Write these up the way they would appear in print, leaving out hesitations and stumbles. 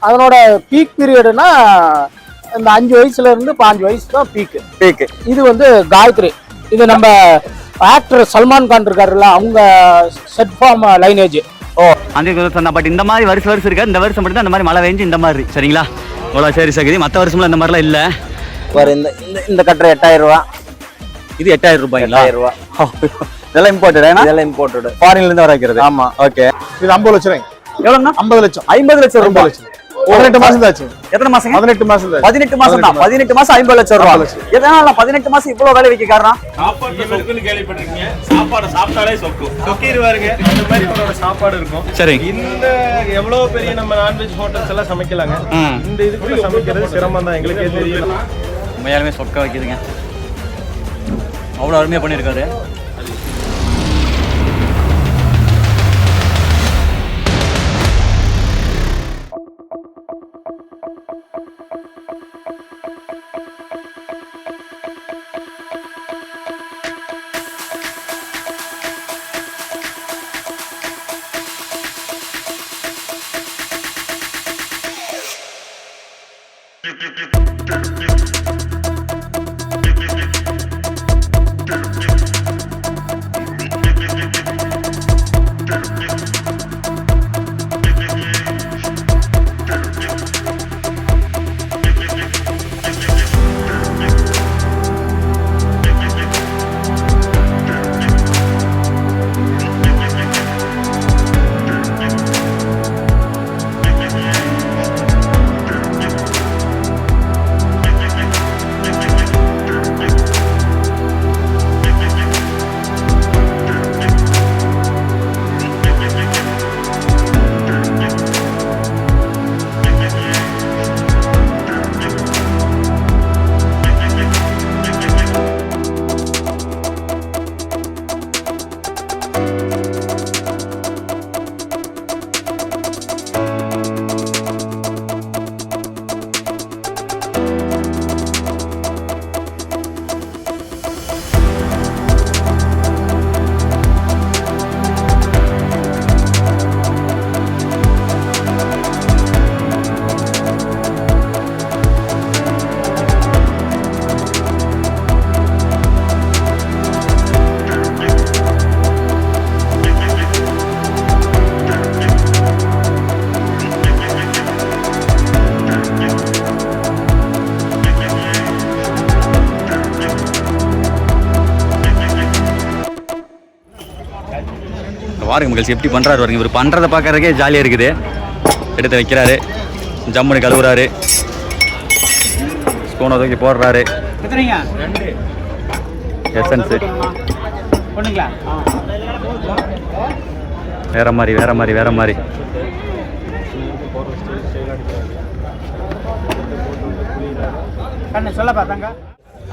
அதனோட பீக் பீரியடுனா இந்த 5 வயசுல இருந்து 5 வயசு தான் பீக். இது வந்து காயத்ரி. இது நம்ம ஆக்டர் சல்மான் கான் இருக்காருல்ல, அவங்க செட் ஃபார்ம் லைனேஜ். அந்த சொன்னா பட் இந்த மாதிரி வருஷம் இருக்கா, இந்த வருஷம் மட்டும் அந்த மாதிரி மழை பெஞ்சு இந்த மாதிரி சரிங்களா. இவ்வளோ சரி சரி. மற்ற வருஷம்ல இந்த மாதிரிலாம் இல்லை. இந்த கட்டுரை 8000 ரூபா. இது 8000 ரூபாய்ங்களா? 8000 ரூபா. இதெல்லாம் இம்போர்ட்டட். இதெல்லாம் இம்போர்ட்டட், ஃபாரின்ல இருந்து வர வைக்கிறது. ஆமா. ஓகே. இது 50 லட்சம் ரூபாய். எவ்வளவுனா? 50 லட்சம். 50 லட்சம் ரூபாய். 18 மாசம் தாச்சு. எத்தனை மாசம்? 18 மாசம் தான். 18 மாசம் தான். 18 மாசம் 50 லட்சம் ரூபாய். எதனால 18 மாசம் இவ்வளவு வேலை வைக்க காரணம்? சாப்பாடு சொக்குன்னு கேள்விப்பட்டிருக்கீங்க. சாப்பாடு சாப்பிட்டாலே சொக்கிடுவாருங்க. அந்த மாதிரி இவரோட சாப்பாடு இருக்கும். சரி. இந்த எவ்வளவு பெரிய நம்ம நான்வெஜ் ஹோட்டல்ஸ் எல்லாம் சமைக்கலாங்க. இந்த இதுக்குள்ள சமைக்கிறது சிரமம் தான், எங்களுக்கே தெரியும். உண்மையாலுமே சொக்க வைக்குதுங்க. அவ்வளவு அருமையா பண்ணிருக்காரு. பாருங்க மகிழ்ச்சி எப்படி பண்ணுறாரு பாருங்க. இவர் பண்ணுறதை பார்க்கறதுக்கே ஜாலியாக இருக்குது. எடுத்து வைக்கிறாரு, ஜம்முன்னு கழுவுறாரு, ஸ்பூனை தூக்கி போடுறாரு. எசன்ஸு வேற மாதிரி வேற மாதிரி வேற மாதிரி. சொல்ல பார்த்தாங்க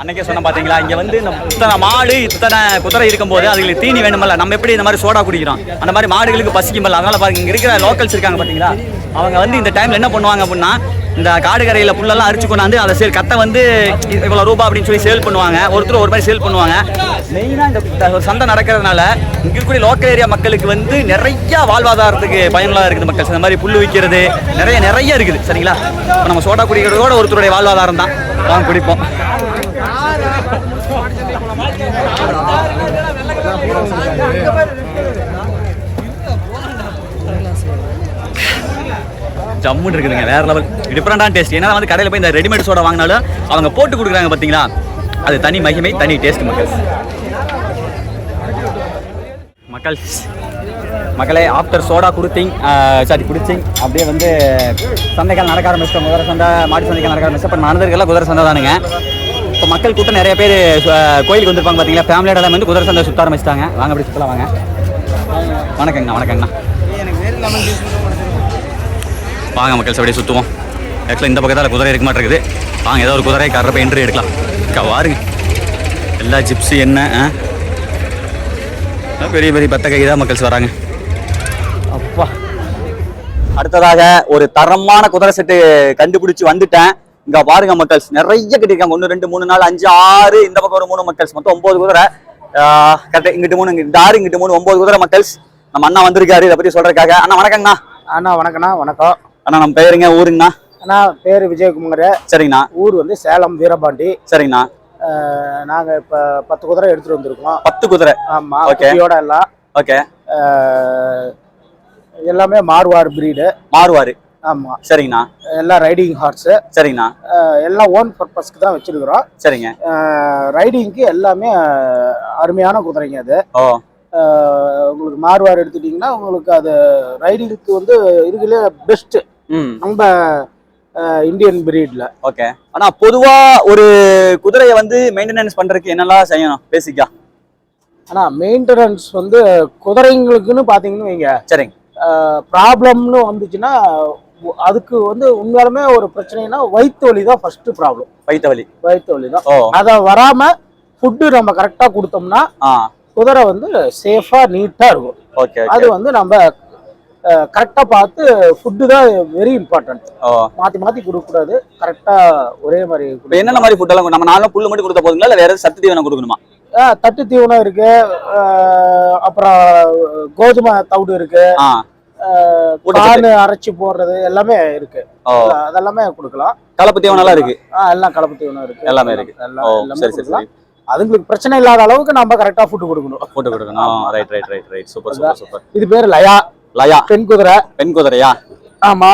அன்னைக்கே சொன்ன பார்த்தீங்களா, இங்கே வந்து இத்தனை மாடு இத்தனை குதிரை இருக்கும்போது அதுங்களுக்கு தீனி வேணுமல்ல. நம்ம எப்படி இந்த மாதிரி சோடா குடிக்கிறோம், அந்த மாதிரி மாடுகளுக்கு பசிக்குமல்ல. அதனால பாருங்க, இங்கே இருக்கிற லோக்கல்ஸ் இருக்காங்க பார்த்தீங்களா, அவங்க வந்து இந்த டைமில் என்ன பண்ணுவாங்க அப்படின்னா, இந்த காடு கரையில் புல்லெல்லாம் அரிச்சு கொண்டாந்து அதை கத்தை வந்து இவ்வளோ ரூபா அப்படின்னு சொல்லி சேல் பண்ணுவாங்க. ஒருத்தர் ஒரு மாதிரி சேல் பண்ணுவாங்க. மெயினாக இந்த ஒரு சந்தை நடக்கிறதுனால இங்கே இருக்கக்கூடிய லோக்கல் ஏரியா மக்களுக்கு வந்து நிறைய வாழ்வாதாரத்துக்கு பயனுள்ளதாக இருக்குது. மக்கள் இந்த மாதிரி புல் விற்கிறது நிறைய இருக்குது சரிங்களா. இப்போ நம்ம சோடா குடிக்கிறதோட ஒருத்தருடைய வாழ்வாதாரம் தான். வாங்க குடிப்போம். ஜம்முன்னு இருக்குதுங்க, வேற லெவல் டிஃப்ரெண்டான டேஸ்ட். ஏன்னா வந்து கடையில் போய் இந்த ரெடிமேட் சோடா வாங்கினாலும் அவங்க போட்டு கொடுக்குறாங்க பார்த்தீங்களா, அது தனி மகிமை, தனி டேஸ்ட் மக்களே. ஆஃப்டர் சோடா குடிச்சிங் அப்படியே வந்து சந்தைகள் நடக்க ஆரம்பிச்சிட்டோம். குதிரை சந்தை, மாட்டு சந்தைகள் நடக்க ஆரம்பிச்சு. இப்போ நடந்திருக்கெல்லாம் குதிரை சந்தை தானுங்க. இப்போ மக்கள் கூட்டம் நிறைய பேர் கோயிலுக்கு வந்திருப்பாங்க பார்த்தீங்களா. ஃபேமிலியோட எல்லாம் வந்து குதிரை சந்தை சுற்ற ஆரம்பிச்சிட்டாங்க. வாங்க அப்படி சுற்றலாம் வாங்க. வணக்கங்கண்ணா. வாங்க மக்கள் அப்படியே சுற்றுவோம். ஆக்சுவலாக இந்த பக்கத்தில் குதிரை இருக்க மாட்டேங்குது. வாங்க ஏதோ ஒரு குதிரை கரை போய் என்ட்ரி எடுக்கலாம். பாருங்க எல்லா ஜிப்ஸு என்ன பெரிய பெரிய பத்த கை தான் மக்கள்ஸ் வராங்க. அப்பா, அடுத்ததாக ஒரு தரமான குதிரை செட்டு கண்டுபிடிச்சு வந்துட்டேன். இங்க பாருங்க மக்கள்ஸ், நிறைய கட்டிருக்காங்க. 1 2 3 4 5 6, இந்த பக்கம் ஒரு 3 மக்கள்ஸ், மொத்தம் 9 குதிரை. கரெக்டாக இங்கிட்டு 3, இங்கிட்டு 6, இங்கிட்டு 3, 9 குதிரை மக்கள்ஸ். நம்ம அண்ணா வந்திருக்காரு இதை பத்தி சொல்றதுக்காக. அண்ணா வணக்கங்கண்ணா. அண்ணா வணக்கண்ணா. வணக்கம். அண்ணா நம்ம பேருங்க ஊருங்கண்ணா? அண்ணா பேரு விஜயகுமார். சரிங்கண்ணா. ஊர் வந்து சேலம் வீரபாண்டி. சரிங்கண்ணா. நாங்க இப்ப 10 குதிரை எடுத்துட்டு வந்திருக்கோம். 10 குதிரை? ஆமா, ஓகே. குட்டியோட எல்லாம். ஓகே. எல்லாமே மார்வார் பிரீடு. மார்வாரி? ஆமா. சரிங்கண்ணா. எல்லாம் ரைடிங் ஹார்ஸ். சரிங்கண்ணா. எல்லாம் ஓன் பர்பஸ்க்கு தான் வச்சிருக்கிறோம். சரிங்க. ரைடிங்க்கு எல்லாமே அருமையான குதிரைங்க அது. ஓ. உங்களுக்கு மார்வார் எடுத்துட்டீங்கன்னா உங்களுக்கு அது ரைடிங்க்கு வந்து இதுக்குள்ளே பெஸ்ட் நம்ம இந்தியன் பிரீட்ல. ஓகே. ஆனா பொதுவா ஒரு குதிரையை வந்து மெயின்டெனன்ஸ் பண்றதுக்கு என்னெல்லாம் செய்யணும் பேசிக்கா? ஆனா மெயின்டெனன்ஸ் வந்து குதிரைங்களுக்குன்னு பாத்தீங்கன்னு வைங்க. சரிங்க. ப்ராப்ளம்னு வந்துச்சுன்னா அதுக்கு வந்து உண்மையாலுமே ஒரு பிரச்சனைனா வயிற்று வலி தான் ஃபர்ஸ்ட் ப்ராப்ளம். வயிற்று வலி தான். அதை வராம ஃபுட்டு நம்ம கரெக்டா கொடுத்தோம்னா குதிரை வந்து சேஃபா நீட்டா இருக்கும். ஓகே. அது வந்து நம்ம கரெக்டா பார்த்து ஃபுட்டு தான் வெரி இம்பார்ட்டன்ட். மாத்தி மாத்தி கொடுக்க கூடாது, கரெக்டா ஒரே மாதிரி. என்னென்ன மாதிரி ஃபுட் எல்லாம் நம்ம நாளும் புல்லு மட்டும் கொடுத்தா போதுங்களா இல்ல வேற ஏதாவது சத்து தீவனம் கொடுக்கணுமா? தட்டு தீவனம் இருக்கு, அப்புறம் கோதுமை தவிடு இருக்கு, பால் அரைச்சி போடுறது எல்லாமே இருக்கு. அதெல்லாமே கொடுக்கலாம். கலப்பு தீவனம் எல்லாம் இருக்கு. எல்லாம் கலப்பு தீவனம் இருக்கு, எல்லாமே இருக்கு. எல்லாமே கொடுக்கலாம். அதுங்களுக்கு பிரச்சனை இல்லாத அளவுக்கு நம்ம கரெக்டா ஃபுட் கொடுக்கணும். ரைட். சூப்பர். இது பேரு லயா. லயா பெண் குதிரை. பெண் குதிரையா? ஆமா.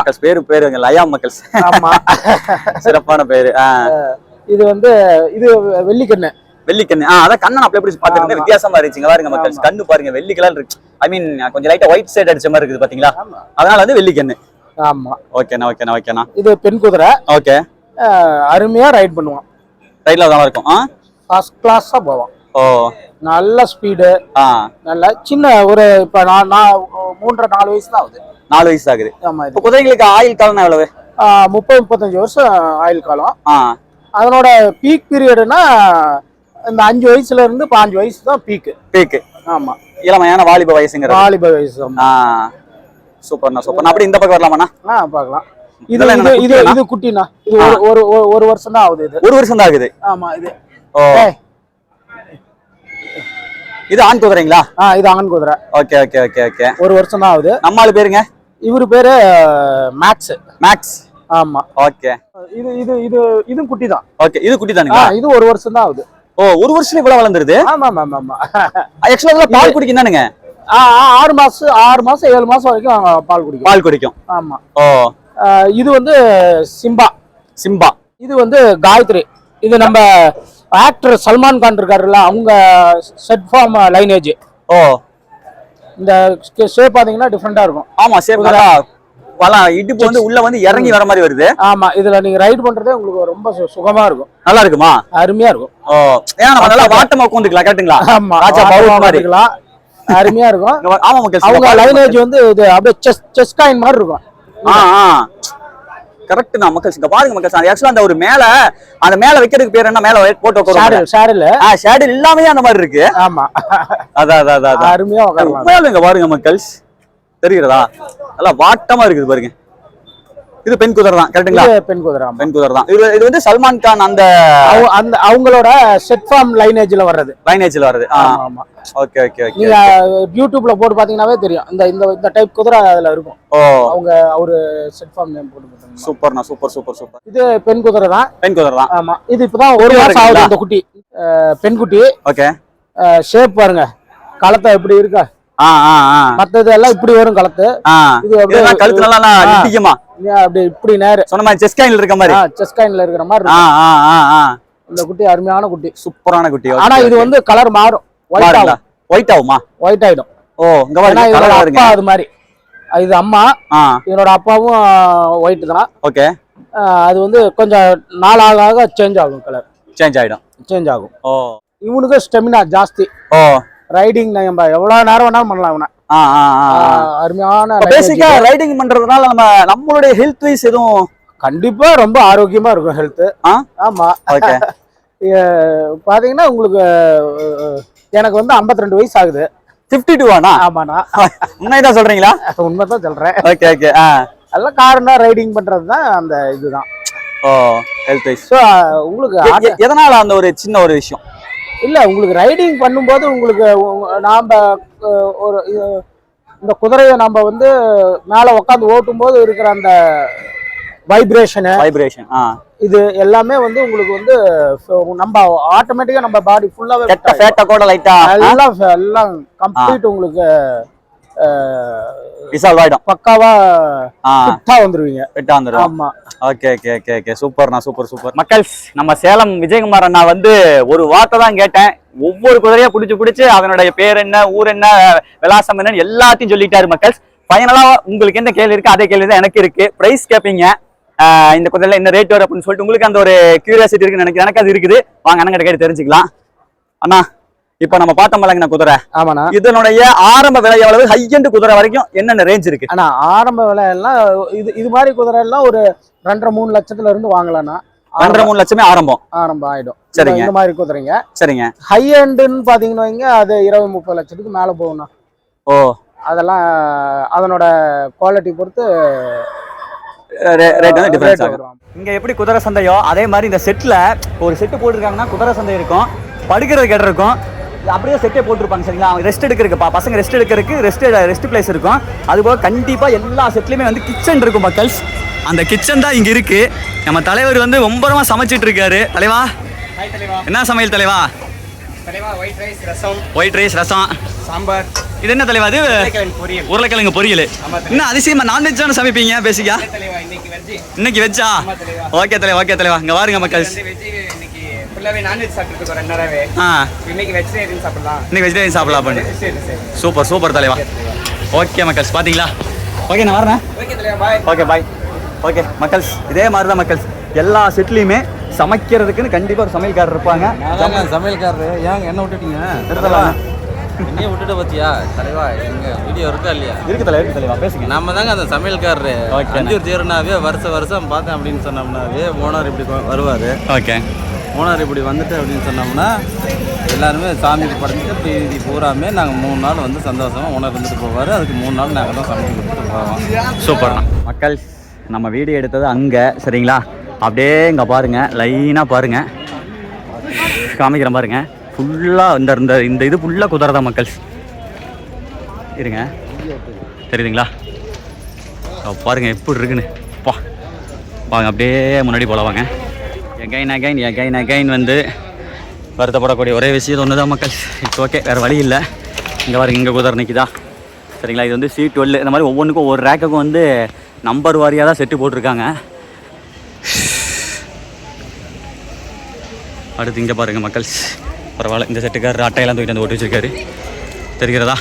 பேருங்க லயா மக்கள்ஸ். ஆமா. சிறப்பான பேரு. இது வந்து இது வெள்ளிக்கண்ணு. வெள்ளிக்கண்ணு. அதான் கண்ணன் அப்படி எப்படி பாத்துருந்தேன், வித்தியாசமா இருந்துச்சுங்க பாருங்க மக்கள்ஸ். கண்ணு பாருங்க வெள்ளி கலர் இருக்கு. ஐ மீன் கொஞ்சம் லைட்டா ஒயிட் சைடு அடிச்ச மாதிரி இருக்குது பாத்தீங்களா? அதனால வந்து வெள்ளிக்கண்ணு. ஆமா. ஓகேண்ணா. இது பெண் குதிரை. ஓகே. அருமையா ரைட் பண்ணுவான். ரைட்ல தான் இருக்கும். ஃபர்ஸ்ட் கிளாஸா போவான். ஓ. நல்ல ஸ்பீடு. நல்ல சின்ன ஒரு இப்ப நான் 3.5-4 வயசு தான் ஆகுது. 4 வயசு ஆகுது. ஆமா. இப்ப குதிரைகளுக்கு ஆயுள் காலம் எவ்வளவு? 30-35 வருஷம் ஆயுள் காலம். அதனோட பீக் பீரியட்னா இந்த 5 வயசுல இருந்து 5 வயசு தான் பீக். ஆமா. இளமையான வாலிப வயசுங்கிற. வாலிப வயசு. சூப்பர்ண்ணா. அப்படி இந்த பக்கம் வரலாமாண்ணா? பார்க்கலாம். இது குட்டினா இது ஒரு வருஷம் தான் ஆகுது. இது 1 வருஷம் தான் ஆகுது. ஆமா. இது இது ஆண் குதிரைங்களா? இது ஆண் குதிரை. ஓகே. 1 வருஷம் தான் ஆகுது. நம்ம ஆளு பேருங்க? இவரு பேரு மேக்ஸ். ஆமா. ஓகே. இது குட்டி தான். ஓகே. இது குட்டி தானுங்களா? இது 1 வருஷம் தான் ஆகுது. ஓ, 1 வருஷத்துல இவ்வளவு வளர்ந்துருது? ஆமா. ஆக்சுவலா பால் குடிக்கும் தானுங்க? 6 மாசம் 7 மாசம் வரைக்கும் பால் குடிக்கும். ஆமா. ஓ. இது வந்து சிம்பா. இது வந்து காயத்ரி. இது நம்ம ஆக்டர் சல்மான் கான் இருக்காருல்ல, அவங்க செட் ஃபார்ம் லைனேஜ். ஓ. இந்த ஷேப் பாத்தீங்கன்னா டிஃபரெண்டா இருக்கும். ஆமா, ஷேப் இடுப்பு வந்து உள்ள வந்து இறங்கி வர மாதிரி வருது. ஆமா. இதுல நீங்க ரைட் பண்றதே உங்களுக்கு ரொம்ப சுகமா இருக்கும். நல்லா இருக்குமா? அருமையா இருக்கும். ஓ. ஏன்னா நம்ம நல்லா வாட்டமா உட்காந்துக்கலாம். கரெக்ட்டுங்களா? ஆமா. ராஜா பவுல் மாதிரி இருக்கலாம். அருமையா இருக்கும். ஆமா மக்கள். அவங்க லைனேஜ் வந்து இது அப்படியே செஸ் காயின் மாதிரி இருக்கும். கரெக்ட் தான் மக்கள். இங்க பாருங்க மக்கள், ஆக்சுவலா அந்த ஒரு அந்த மேல வைக்கிறதுக்கு பேர் என்ன? மேல போட்டு உட்காருவாங்க. ஷேடில் இல்லாம அந்த மாதிரி இருக்கு. ஆமா. அதான் அருமையா உட்காருவாங்க. இங்க பாருங்க மக்கள், தெரிகிறதா? நல்லா வாட்டமா இருக்குது பாருங்க. இது பெண் குதிரை தான் கரெக்ட்டுங்களா? பெண் குதிரை தான். இது வந்து சல்மான் கான் அந்த அவங்களோட செட் ஃபார்ம் லைனேஜ்ல வர்றது. ஆமா. ஓகே. நீங்க யூடியூப்ல போட்டு பாத்தீங்கன்னாவே தெரியும். இந்த டைப் குதிரை அதுல இருக்கும். ஓ. அவரு செட் ஃபார்ம் நேம் போட்டு. சூப்பர்ண்ணா. சூப்பர். இது பெண் குதிரை தான். ஆமா. இது இப்பதான் 1 மாசம் ஆகுது இந்த குட்டி. பெண் குட்டி. ஓகே. ஷேப் பாருங்க, களத்தை எப்படி இருக்கா? மத்தது எல்லாம் இப்படி வரும் களத்து. இது அப்படியே கழுத்து நல்லா நிக்குமா? அப்படியே இப்படி நேரா சொன்ன மாதிரி செஸ் காயின்ல இருக்க மாதிரி. செஸ் காயின்ல இருக்கிற மாதிரி இருக்கு. இந்த குட்டி அருமையான குட்டி, சூப்பரான குட்டி. ஆனா இது வந்து கலர் மாறும். ஒயிட் ஆகுமா? ஒயிட் ஆயிடும். ஓ, இங்க பாருங்க. அது மாதிரி இது அம்மா. இதனோட அப்பாவும் ஒயிட் தான். ஓகே. அது வந்து கொஞ்சம் நாள் ஆக சேஞ்ச் ஆகும். கலர் சேஞ்ச் ஆகும். ஓ. இவனுக்கு ஸ்டெமினா ஜாஸ்தி. ஓ. ரைடிங் நம்ம எவ்வளவு நேரம் வேணாலும் பண்ணலாம். இவனை அருமையான பேசிக்கா ரைடிங் பண்றதுனால நம்மளுடைய ஹெல்த் வைஸ் எதுவும் கண்டிப்பா ரொம்ப ஆரோக்கியமா இருக்கும் ஹெல்த். ஆமா. ஓகே. பாத்தீங்கன்னா உங்களுக்கு எனக்கு வந்து 52 வயசு ஆகுது. 52 ஆமாண்ணா. உண்மைதான் சொல்றீங்களா? உண்மைதான் சொல்றேன். ஓகே. எல்லாம் காரணம் ரைடிங் பண்றதுதான் அந்த இதுதான். ஓ, ஹெல்த் வைஸ். உங்களுக்கு எதனால அந்த ஒரு சின்ன ஒரு விஷயம் இல்ல, உங்களுக்கு ரைடிங் பண்ணும்போது உங்களுக்கு நாம ஒரு இந்த குதிரையை நம்ம வந்து மேலே உட்காந்து ஓட்டும் போது இருக்கிற அந்த வைப்ரேஷனு இது எல்லாமே வந்து உங்களுக்கு வந்து நம்ம ஆட்டோமேட்டிக்கா நம்ம பாடி ஃபுல்லாவே கூட லைட்டா எல்லாம் கம்ப்ளீட் உங்களுக்கு டிசால்வ் ஆயிடும். பக்காவா ஃபிட்டா வந்துருவீங்க. ஃபிட்டா வந்துரும். ஆமா. ஓகே ஓகே ஓகே ஓகே சூப்பர்ண்ணா சூப்பர். மக்கள்ஸ், நம்ம சேலம் விஜயகுமார் அண்ணா வந்து ஒரு வார்த்தை தான் கேட்டேன். ஒவ்வொரு குதிரையா பிடிச்சு அதனுடைய பேர் என்ன, ஊர் என்ன, விலாசம் என்னன்னு எல்லாத்தையும் சொல்லிட்டாரு மக்கள்ஸ். ஃபைனலா உங்களுக்கு என்ன கேள்வி இருக்கு அதே கேள்வி தான் எனக்கு இருக்கு. பிரைஸ் கேட்பீங்க, இந்த குதிரையில என்ன ரேட் வரும் அப்படின்னு சொல்லிட்டு உங்களுக்கு அந்த ஒரு கியூரியாசிட்டி இருக்குன்னு நினைக்கிறேன். எனக்கு அது இருக்குது. வாங்க அண்ணன் கிட்ட கேட்டு தெரிஞ்சுக்கலாம். அண்ணா, இப்ப நம்ம பார்த்தோம்லங்க குதிரை, ஆமாண்ணா, இதனுடைய ஆரம்ப விலை எவ்வளவு, ஹை எண்ட் குதிரை வரைக்கும் என்னென்ன ரேஞ்ச் இருக்கு? ஆனா ஆரம்ப விலை எல்லாம் இது மாதிரி குதிரை எல்லாம் ஒரு 2.5-3 லட்சத்துல இருந்து வாங்கலாம்னா. 2-3 லட்சமே ஆரம்பம் ஆயிடும். சரிங்க. இந்த மாதிரி குதிரைங்க. சரிங்க. ஹை எண்டுன்னு பாத்தீங்கன்னா வைங்க, அது 20-30 லட்சத்துக்கு மேல போகும்ண்ணா. ஓ, அதெல்லாம் அதனோட குவாலிட்டி பொறுத்து ரேட் வந்து டிஃபரன்ஸ் ஆகும். இங்க எப்படி குதிரை சந்தையோ அதே மாதிரி இந்த செட்ல ஒரு செட்டு போட்டுருக்காங்கன்னா குதிரை சந்தை இருக்கும், படுக்கிறது இடம் இருக்கும், அப்படியே செட்டே போட்டுருப்பாங்க. சரிங்களா, ரெஸ்ட் எடுக்கிறதுக்கு பசங்க ரெஸ்ட் எடுக்கிறதுக்கு ரெஸ்ட் பிளேஸ் இருக்கும். அதுபோக கண்டிப்பா எல்லா செட்லயுமே வந்து கிச்சன் இருக்கும் மக்கள்ஸ். அந்த கிச்சன் தான் இங்க இருக்கு. நம்ம தலைவர் வந்து ரொம்பமா சமைச்சிட்டு இருக்காரு. தலைவா, என்ன சமையல் தலைவா? ஒயிட் ரைஸ், ரசம், சாம்பார். இது என்ன தலைவா? அது உருளைக்கிழங்கு பொரியல். என்ன அதிசயமா நான்வெஜ் தானே சமைப்பீங்க பேசிக்கா? இன்னைக்கு வெஜ்ஜா? ஓகே தலைவா, ஓகே தலைவா. இங்க வாருங்க மக்கள்ஸ். இன்னைக்கு வெஜிடேரியன் சாப்பிடலாம் பண்ணு. சூப்பர் தலைவா. ஓகே மக்கள்ஸ், பாத்தீங்களா? ஓகே, நான் வரேன். Okay bye. ஓகே மக்கள்ஸ், இதே மாதிரி தான் மக்கள்ஸ் எல்லா செட்லையுமே சமைக்கிறதுக்குன்னு கண்டிப்பா ஒரு சமையல்காரர் இருப்பாங்க. சமையல்காரரு ஏங்க என்ன விட்டுட்டீங்க? என்னையே விட்டுட்டு பத்தியா தலைவா? எங்க வீடியோ இருக்கா இல்லையா? இருக்கு தலைவா, பேசுங்க. நம்ம தாங்க அந்த சமையல்காரரு. அஞ்சூர் தேர்னாவே வருஷம் பார்த்தேன் அப்படின்னு சொன்னோம்னாவே ஓனர் இப்படி வருவாரு. ஓகே, ஓனர் இப்படி வந்துட்டு அப்படின்னு சொன்னோம்னா எல்லாருமே சாமிக்கு படைச்சிட்டு இது பூராமே நாங்கள் 3 நாள் வந்து சந்தோஷமாக ஓனர் இருந்துட்டு போவார். அதுக்கு 3 நாள் நாங்கள் தான் சமைச்சு கொடுத்துட்டு போவோம். சூப்பர்ண்ணா. மக்கள், நம்ம வீடியோ எடுத்தது அங்கே. சரிங்களா, அப்படியே இங்கே பாருங்கள், லைனாக பாருங்கள், காமிக்கிறேன் பாருங்கள். ஃபுல்லாக இந்த இது ஃபுல்லாக குதிரை தான் மக்கள். இருங்க, தெரியுதுங்களா? பாருங்கள் எப்படி இருக்குன்னு. வாங்க அப்படியே முன்னாடி போல வாங்க. எகைன் வந்து வருத்தப்படக்கூடிய ஒரே விஷயம் ஒன்று தான் மக்கள். இட்ஸ் ஓகே, வேறு வழி இல்லை. இங்கே பாருங்க, இங்கே குதிரை நிற்கிதா? சரிங்களா, இது வந்து C12. இந்த மாதிரி ஒவ்வொன்றுக்கும் ஒரு ரேக்குக்கும் வந்து நம்பர் வாரியாக தான் செட்டு போட்டிருக்காங்க. அடுத்து இங்கே பாருங்கள் மக்கள்ஸ், பரவாயில்ல, இந்த செட்டுக்காரர் அட்டையெல்லாம் தூக்கிட்டு வந்து ஓட்டி வச்சுருக்காரு. தெரிகிறதா?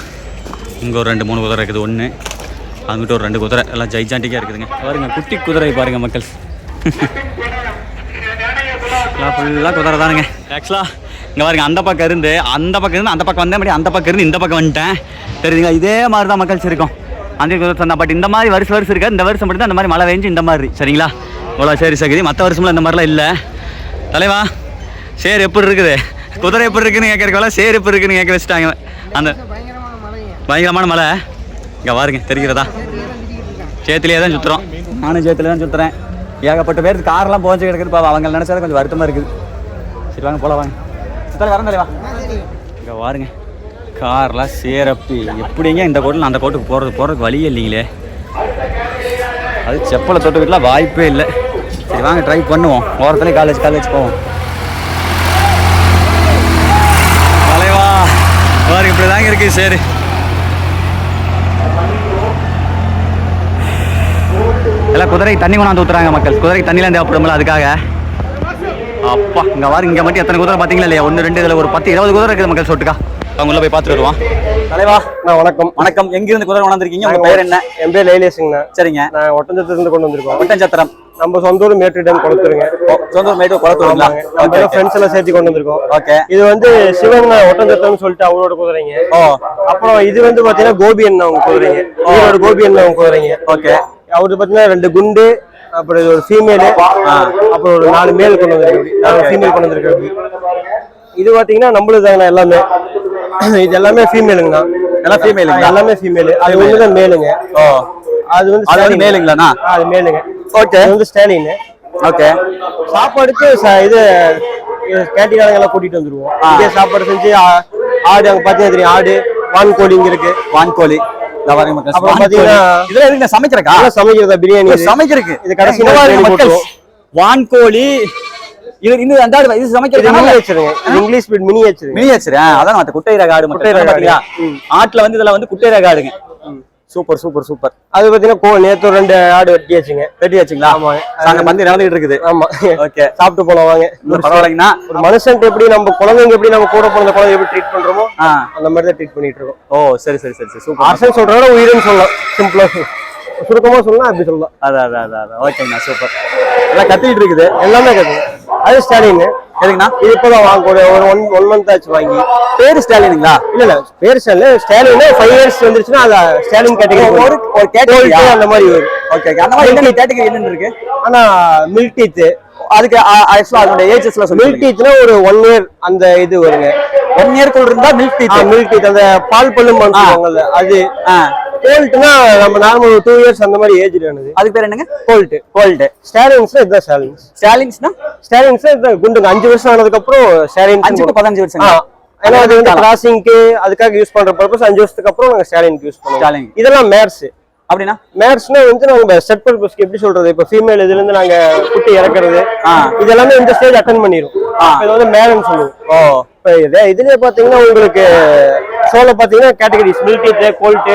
இங்கே ஒரு 2-3 குதிரை இருக்குது. ஒன்று அதுக்கிட்ட ஒரு 2 குதிரை, எல்லாம் ஜைஜாண்டிக்காக இருக்குதுங்க. பாருங்கள், குட்டி குதிரை பாருங்கள் மக்கள்ஸ். ஃபுல்லாக குதிரை தானுங்க. ஆக்சுவலாக இங்கே பாருங்க, அந்த பக்கம் இருந்து அந்த பக்கம் வந்தேன், அப்படி அந்த பக்கம் இருந்து இந்த பக்கம் வந்துட்டேன். தெரியுதுங்களா? இதே மாதிரி தான் மக்கள்ஸ் இருக்கும் அந்த குதிரை சந்தை. பட் இந்த மாதிரி வருஷம் இருக்காது. இந்த வருஷம் மட்டும் தான் அந்த மாதிரி மழை பெஞ்சு இந்த மாதிரி. சரிங்களா, இவ்வளோ சரி சரி. மற்ற வருஷம்லாம் இந்த மாதிரிலாம் இல்லை. தலைவா, சேர் எப்படி இருக்குது, குதிரை எப்படி இருக்குன்னு கேட்கறக்கெல்லாம் சேர் எப்படி இருக்குன்னு கேட்க வச்சுட்டாங்க. அந்த பயங்கரமான மழை இங்கே பாருங்க, தெரிகிறதா? சேத்துலேயே தான் சுற்றுறோம். நானும் சேத்துல தான் சுற்றுறேன். ஏகப்பட்ட பேர் காரெல்லாம் போச்சு கிடக்குது. பாவம், அவங்க நினச்சா கொஞ்சம் வருத்தமாக இருக்குது. சரி வாங்க போகலாம், வாங்க. சுத்தலை வரேன் தலைவா. இங்கே பாருங்க, கார்லாம் சேரப்பி எப்படிங்க இந்த கோட்டில் அந்த கோட்டுக்கு போகிறதுக்கு வழியே இல்லைங்களே. அது செப்பலை தொட்டுக்கிட்டலாம் வாய்ப்பே இல்லை. சரி வாங்க, ட்ரை பண்ணுவோம். ஓரத்துலேயே காலேஜ் போவோம். தலைவா பாருங்க, இப்படி தாங்க இருக்குது. சரி, எல்லாம் குதிரைக்கு தண்ணி கொண்டாந்து ஊற்றுறாங்க மக்கள். குதிரைக்கு தண்ணிலாம் தேவைப்படும்ல, அதுக்காக. அப்பா, இங்கே வாரு, இங்கே மட்டும் எத்தனை குதிரை பார்த்தீங்களா இல்லையா? 1 2 இதில் ஒரு 10-20 குதிரை இருக்குது மக்கள். சொட்டுக்கா அவங்க உள்ள போய் பார்த்துட்டு வருவான். தலைவா, வணக்கம். வணக்கம். எங்கிருந்து குதிரை கொண்டாந்துருக்கீங்க? உங்க பேர் என்ன? என் பேர் லைலேஷுங்கண்ணா. சரிங்க. நான் ஒட்டஞ்சத்திலிருந்து கொண்டு வந்திருக்கோம். ஒட்டஞ்சத்திரம் நம்ம சொந்த ஊர் மேட்டூர் டேம் குளத்தூருங்க. சொந்த ஊர் மேட்டூர் குளத்தூருங்களா? நம்ம ஃப்ரெண்ட்ஸ் எல்லாம் சேர்த்து கொண்டு வந்திருக்கோம். ஓகே. இது வந்து சிவன் ஒட்டஞ்சத்திரம்னு சொல்லிட்டு அவரோட குதிரைங்க. அப்புறம் இது வந்து பாத்தீங்கன்னா கோபி அண்ணன் அவங்க குதிரைங்க. அவரோட கோபி அண்ணன் அவங்க குதிரைங்க. ஓகே. அவரு பாத்தீங்கன்னா 2 குண்டு, அப்புறம் இது ஒரு ஃபீமேலு, அப்புறம் ஒரு 4 மேல் கொண்டு வந்திருக்கு, 4 ஃபீமேல் கொண்டு வந்திருக்கு. இது பாத்தீங்கன்னா நம்மளுதாங்கண்ணா எல்லாமே. இது எல்லாமே ஃபீமேலுங்கண்ணா. எல்லாம் ஃபீமேலுங்க? எல்லாமே ஃபீமேலு. அது ஒண்ணுதான் மேலுங்க. அது வந்து மேலுங்களாண்ணா? அது மேலுங்க. ஓகே. இது வந்து ஸ்டாலின். ஓகே. சாப்பாடுக்கு இது கேட்டீங்க எல்லாம் கூட்டிட்டு வந்துருவோம். இதே சாப்பாடு செஞ்சு ஆடு அங்க பாத்தீங்கன்னா தெரியும், ஆடு வான்கோழி இங்க இருக்கு. வான்கோழி பாருங்க மக்கள்ஸ். அப்புறம் பாத்தீங்கன்னா இதுல எதுக்கு சமைக்கிறக்கா? சமைக்கிறதா பிரியாணி சமைக்கிறதுக்கு இது கடைசி இங்க பாருங்க மக்கள்ஸ். வான்கோழி இது அந்த இது சமைக்கிறது மினியேச்சருங்க. இங்கிலீஷ் பீட் மினியேச்சர். மினியேச்சர். அதான் அந்த குட்டை ரக ஆடு குட்டை ரக பாத்தீங்களா? ஆட்டுல வந்து இதுல வந்து குட்டை ரக ஆடுங்க. Super super super. அது பாத்தீங்கன்னா நேத்து 2 ஆடு வெட்டியாச்சுங்க. வெட்டியாச்சுங்களா? ஆமா. அங்க வந்து நடந்துட்டு இருக்குது. ஆமா. ஓகே. சாப்பிட்டு போலாம் வாங்க. பரவாயில்லைங்கண்ணா. ஒரு மனுஷன்ட்டு எப்படி நம்ம குழந்தைங்க எப்படி நம்ம கூட பிறந்த குழந்தை எப்படி ட்ரீட் பண்றோமோ அந்த மாதிரி தான் ட்ரீட் பண்ணிட்டு இருக்கோம். ஓ சரி சரி சரி சூப்பர். அரசன் சொல்றத உயிர்னு சொல்லலாம். சிம்பிளா சுருக்கமா சொல்லலாம் அப்படி சொல்லலாம். அதான் ஓகேங்கண்ணா சூப்பர். எல்லாம் கத்திட்டு இருக்குது. எல்லாமே கத்துங்க. அது ஸ்டாலின் எதுங்கண்ணா? இது இப்பதான் வாங்க ஒரு 1 மந்த் ஆச்சு வாங்கி. பேரு ஸ்டாலினுங்களா? இல்ல பேர் ஸ்டாலின் 5 இயர்ஸ் வந்துருச்சுன்னா அது ஸ்டாலின் கேட்டகரி. ஒரு கேட்டகரி அந்த மாதிரி வரும். ஓகே அந்த மாதிரி என்ன கேட்டகரி என்னன்னு இருக்கு? ஆனா மில்க் டீத் அதுக்கு ஆக்சுவலா அதோட ஏஜஸ்ல சொல்லுங்க. மில்க் டீத்னா ஒரு 1 இயர் அந்த இது வருங்க. 1 இயர்க்குள்ள இருந்தா மில்க் டீத் அந்த பால் பல்லும் சொல்லுவாங்கல்ல அது. கோல்ட்னா நம்ம நார்மல் 2 இயர்ஸ் அந்த மாதிரி ஏஜ் ஆனது. அதுக்கு பேர் என்னங்க? கோல்ட். ஸ்டாலின்ஸ்னா இதுதான் ஸ்டாலின்ஸ்னா இது குண்டுங்க 5 வருஷம் ஆனதுக்கு அப்புறம் ஸ்டாலின் 5 to 15 வருஷம். ஏன்னா அது வந்து கிராசிங்க்கு அதுக்காக யூஸ் பண்ற பர்பஸ் 5 வருஷத்துக்கு அப்புறம் நாங்க ஸ்டாலினுக்கு யூஸ் பண்ணுவோம். இதெல்லாம் மேர்ஸ். அப்படின்னா மேர்ஸ்னா வந்து நாங்க செட் பர்பஸ்க்கு எப்படி சொல்றது, இப்ப ஃபீமேல் இதுல இருந்து நாங்க குட்டி இறக்குறது இதெல்லாமே இந்த ஸ்டேஜ் அட்டெண்ட் பண்ணிரும். இது வந்து மேர்னு சொல்லுவோம். இப்ப இதுல பாத்தீங்கன்னா உங்களுக்கு ஷோல பாத்தீங்கன்னா கேட்டகரிஸ் மில்க் டீத், கோல்ட்,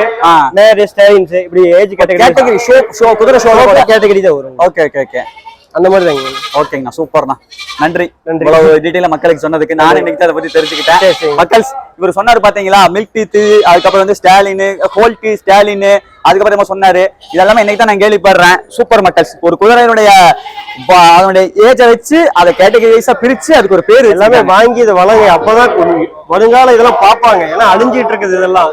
மேர், ஸ்டாலின்ஸ் இப்படி ஏஜ் கேட்டகரி ஷோ குதிரை ஷோ கேட்டகரி தான் வரும். ஓகே அந்த மாதிரி தாங்க. ஓகேங்கண்ணா சூப்பர்ண்ணா. நன்றி இவ்வளவு டீடைலா மக்களுக்கு சொன்னதுக்கு. நான் இன்னைக்கு அதை பத்தி தெரிஞ்சுக்கிட்டேன். மக்கள் இவர் சொன்னாரு பாத்தீங்களா, மில்க் டீத், அதுக்கப்புறம் வந்து ஸ்டாலின், கோல்ட், ஸ்டாலின், அதுக்கப்புறமா சொன்னாரு. இதெல்லாமே இன்னைக்கு தான் நான் கேள்விப்படுறேன். சூப்பர் மக்கள்ஸ். ஒரு குதிரையினுடைய அதனுடைய ஏஜை வச்சு அதை கேட்டகரைஸா பிரிச்சு அதுக்கு ஒரு பேரு எல்லாமே வாங்கி இதை வளங்க. அப்பதான் வருங்காலம் இதெல்லாம் பார்ப்பாங்க. ஏன்னா அழிஞ்சிட்டு இருக்குது இதெல்லாம்.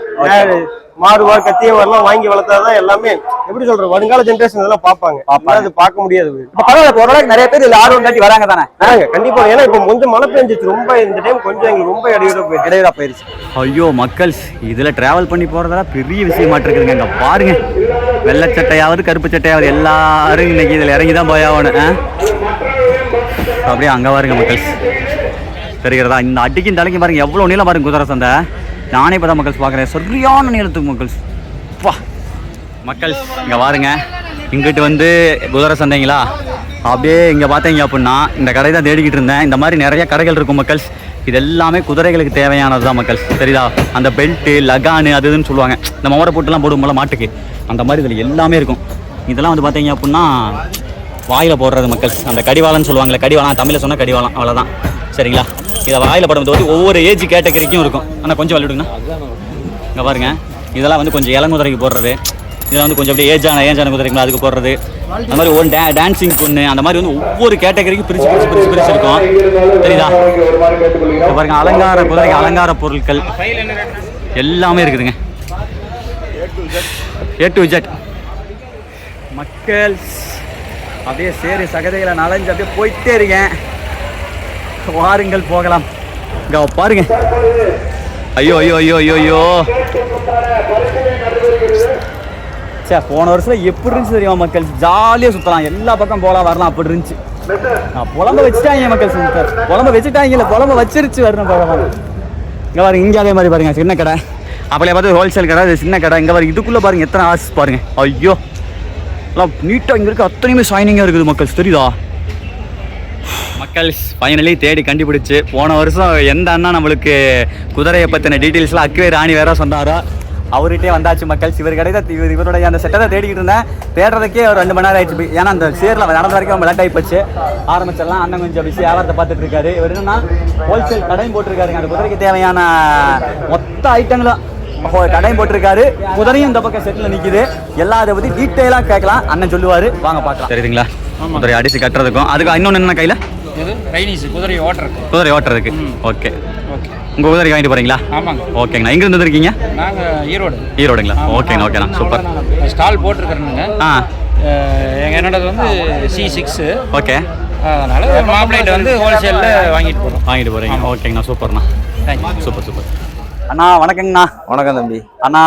மாடுவார் கத்தியவரெல்லாம் வாங்கி வளர்த்தாதான் எல்லாமே எப்படி சொல்ற வருங்கால ஜெனரேஷன் இதெல்லாம் பார்ப்பாங்க. அது பார்க்க முடியாது. பரவாயில்ல, ஓரளவுக்கு நிறைய பேர் இதுல ஆர்வம் காட்டி வராங்க தானே? கண்டிப்பா. ஏன்னா இப்ப கொஞ்சம் மழை பெஞ்சிச்சு ரொம்ப. இந்த டைம் கொஞ்சம் எங்களுக்கு ரொம்ப இடையூறா போயிருச்சு. ஐயோ மக்கள்ஸ், இதுல டிராவல் பண்ணி போறதெல்லாம் பெரிய விஷயமா இருக்குதுங்க. இங்க பாருங்க, வெள்ளை சட்டையாவது கருப்பு சட்டையாவது எல்லாரும் இன்னைக்கு இதுல இறங்கிதான் போயாவணும். அப்படியே அங்க பாருங்க மக்கள்ஸ், தெரிகிறதா? இந்த அடிக்கும் தலைக்கும் பாருங்க எவ்வளவு நீளம் பாருங்க குதிரை சந்தை. நானே இப்போ தான் மக்கள்ஸ் பார்க்குறேன். சரியான நீளத்துக்கு மக்கள்ஸ். வா மக்கள்ஸ், இங்கே பாருங்க, இங்கிட்டு வந்து குதிரை சந்தைங்களா. அப்படியே இங்கே பார்த்தீங்க அப்படின்னா இந்த கடை தான் தேடிக்கிட்டு இருந்தேன். இந்த மாதிரி நிறைய கடைகள் இருக்கும் மக்கள்ஸ். இது எல்லாமே குதிரைகளுக்கு தேவையானது தான் மக்கள்ஸ். சரிதா? அந்த பெல்ட்டு, லகானு அது இதுன்னு சொல்லுவாங்க. இந்த மோரை போட்டுலாம் போடுவோம்ல மாட்டுக்கு, அந்த மாதிரி இதில் எல்லாமே இருக்கும். இதெல்லாம் வந்து பார்த்தீங்க அப்படின்னா வாயில் போடுறது மக்கள்ஸ். அந்த கடிவாளம்னு சொல்லுவாங்களே, கடிவாளம் தமிழில் சொன்னால் கடிவாளம், அவ்வளோதான். சரிங்களா? இதை வாயில் படும்போது வந்து ஒவ்வொரு ஏஜ் கேட்டகரிக்கும் இருக்கும். ஆனால் கொஞ்சம் விளையாடுங்கண்ணா. இங்கே பாருங்க, இதெல்லாம் வந்து கொஞ்சம் இளங்குதிரைக்கு போடுறது. இதில் வந்து கொஞ்சம் அப்படியே ஏஜான குதிரைங்களா அதுக்கு போடுறது. அந்த மாதிரி ஒரு டான்ஸிங் பொண்ணு, அந்த மாதிரி வந்து ஒவ்வொரு கேட்டகரிக்கும் பிரிச்சு இருக்கும். தெரியுதா? இங்கே பாருங்க, அலங்கார குதிரைக்கு அலங்கார பொருட்கள் எல்லாமே இருக்குதுங்க. A to Z மக்கள். அப்படியே சேரி சகதைகளை நனைஞ்சு அப்படியே போயிட்டே இருக்கேன். வாருங்கள் போகலாம். இங்க பாருங்க. ஐயோ ஐயோ ஐயோ ஐயோ ஐயோ, சே போன வருஷம் எப்படி இருந்துச்சு தெரியுமா மக்கள்? ஜாலியாக சுற்றலாம், எல்லா பக்கம் போகலாம் வரலாம், அப்படி இருந்துச்சு. நான் புலம்ப வச்சுட்டாங்க மக்கள். புலம்ப வச்சுட்டாங்கல்ல, புலம்ப வச்சிருச்சு வரணும் போகலாம். இங்கே பாருங்க, இங்கே அதே மாதிரி பாருங்க, சின்ன கடை. அப்படியே பார்த்து ஹோல்சேல் கடை, அது சின்ன கடை. இங்கே பாருங்க, இதுக்குள்ளே பாருங்க எத்தனை ஆசை பாருங்க. ஐயோ எல்லாம் நீட்டாக இங்கே இருக்குது, அத்தனையுமே ஷைனிங்காக இருக்குது மக்கள். தெரியுதா மக்கள்? ஃபைனலி தேடி கண்டுபிடிச்சு. போன வருஷம் எந்த அண்ணா நம்மளுக்கு குதிரையை பற்றின டீட்டெயில்ஸ்லாம் அக்குவே ராணி வேற சொன்னாரோ அவர்கிட்டே வந்தாச்சு மக்கள். இவர் கடை தான், இவருடைய அந்த செட்டை தான் தேடிக்கிட்டு இருந்தேன். தேடுறதுக்கே ஒரு 2 மணி நேரம் ஆயிடுச்சு. ஏன்னா அந்த சேரில் நடந்த வரைக்கும் லேட் ஆகி போச்சு. ஆரம்பிச்சிடலாம். அண்ணன் கொஞ்சம் பிஸி வியாபாரத்தை பார்த்துட்டு இருக்காரு. இவர் என்னன்னா ஹோல்சேல் கடையும் போட்டிருக்காருங்க. அந்த குதிரைக்கு தேவையான மொத்த ஐட்டங்களும் கடையும் போட்டிருக்காரு. குதிரையும் இந்த பக்கம் செட்டில் நிற்குது. எல்லா அதை பற்றி டீட்டெயிலாக கேட்கலாம், அண்ணன் சொல்லுவார். வாங்க பார்க்கலாம். சரிங்களா? குதிரை அடிச்சு கட்டுறதுக்கும் அதுக்கு இன்னொன்று என்ன கையில் குதிரை ஓட்டுறதுக்கு. Okay okay. உங்கள் குதிரை வாங்கிட்டு போகிறீங்களா? ஆமாங்க. ஓகேங்கண்ணா. எங்கே இருந்து இருக்கீங்க? நாங்கள் ஈரோடுங்களா? ஓகேங்கண்ணா. ஓகேண்ணா சூப்பர். ஸ்டால் போட்டிருக்கிறேனுங்க. என்னோடது வந்து C6. ஓகே. அதனால மாப்ளைட் வந்து ஹோல்சேலில் வாங்கிட்டு போகிறீங்க. ஓகேங்கண்ணா சூப்பர்ண்ணா. தேங்க்யூ. சூப்பர். அண்ணா வணக்கங்கண்ணா. வணக்கம் தம்பி. அண்ணா